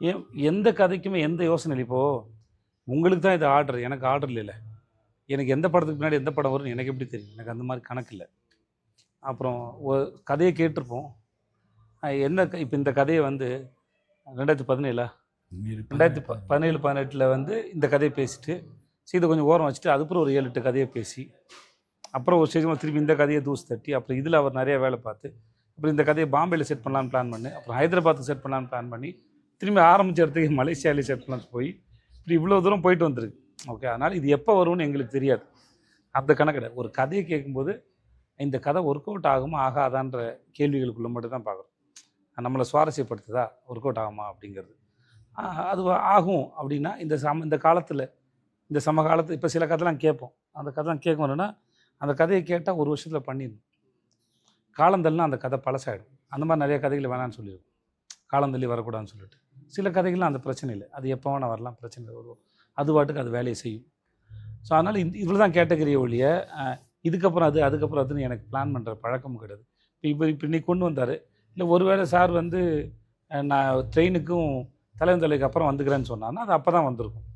ஏன் எந்த கதைக்குமே எந்த யோசனை இல்லை. இப்போது உங்களுக்கு தான் இது ஆர்டர், எனக்கு ஆர்டர் இல்லைல்ல. எனக்கு எந்த படத்துக்கு பின்னாடி எந்த படம் வரும்னு எனக்கு எப்படி தெரியும்? எனக்கு அந்த மாதிரி கணக்கு இல்ல. அப்புறம் கதைய கேட்டிருப்போம். என்ன இப்போ இந்த கதைய வந்து 2017 2017, 18ல் வந்து இந்த கதைய பேசிட்டு, இதை கொஞ்சம் ஓரம் வச்சுட்டு, அதுக்கப்புறம் ஒரு 7, 8 கதைய பேசி, அப்புறம் ஒரு ஸ்டேஜ் திருப்பி இந்த கதையை தூசு தட்டி, அப்புறம் இதில் அவர் நிறைய வேலை பார்த்து, அப்புறம் இந்த கதையை பாம்பேயில் செட் பண்ணலான்னு பிளான் பண்ணி, அப்புறம் ஹைதராபாத்துக்கு செட் பண்ணலான்னு பிளான் பண்ணி, திரும்பி ஆரம்பிச்ச இடத்துக்கு மலேசியாவிலே செட் பண்ணலான்னு போய், இப்படி இவ்வளோ தூரம் போயிட்டு வந்திருக்கு. ஓகே, அதனால் இது எப்போ வரும்னு எங்களுக்கு தெரியாது. அந்த கணக்கு கிடையாது. ஒரு கதையை கேட்கும்போது இந்த கதை ஒர்க் அவுட் ஆகுமா ஆகாதான்ற கேள்விகளுக்குள்ளே மட்டும் தான் பார்க்குறோம். நம்மளை சுவாரஸ்யப்படுத்துதா, ஒர்க் அவுட் ஆகுமா அப்படிங்கிறது. அது ஆகும் அப்படின்னா இந்த காலத்தில், இந்த சமகாலத்தில் இப்போ சில கதைலாம் கேட்போம். அந்த கதைலாம் கேட்கணுன்னா அந்த கதையை கேட்டால் ஒரு வருஷத்தில் பண்ணிடணும். காலந்தள்ளினா அந்த கதை பழசாயிடும். அந்த மாதிரி நிறைய கதைகள் வேணான்னு சொல்லியிருக்கோம். காலந்தள்ளி வரக்கூடாதுன்னு சொல்லிட்டு. சில கதைகள்லாம் அந்த பிரச்சனை இல்லை. அது எப்போ வேணால் வரலாம், பிரச்சனை வரும். அது பாட்டுக்கு அது வேலையை செய்யும். ஸோ அதனால் இதில் தான் கேட்டகரிய ஒழிய இதுக்கப்புறம் அதுக்கப்புறம் அதுன்னு எனக்கு பிளான் பண்ணுற பழக்கமும் கிடையாது. இப்போ இன்னைக்கு கொண்டு வந்தார். இல்லை ஒருவேளை சார் வந்து நான் ட்ரெயினுக்கும் தலைவன் தலைக்கு அப்புறம் வந்துக்கிறேன்னு சொன்னான்னா அது அப்போ தான் வந்திருக்கும்.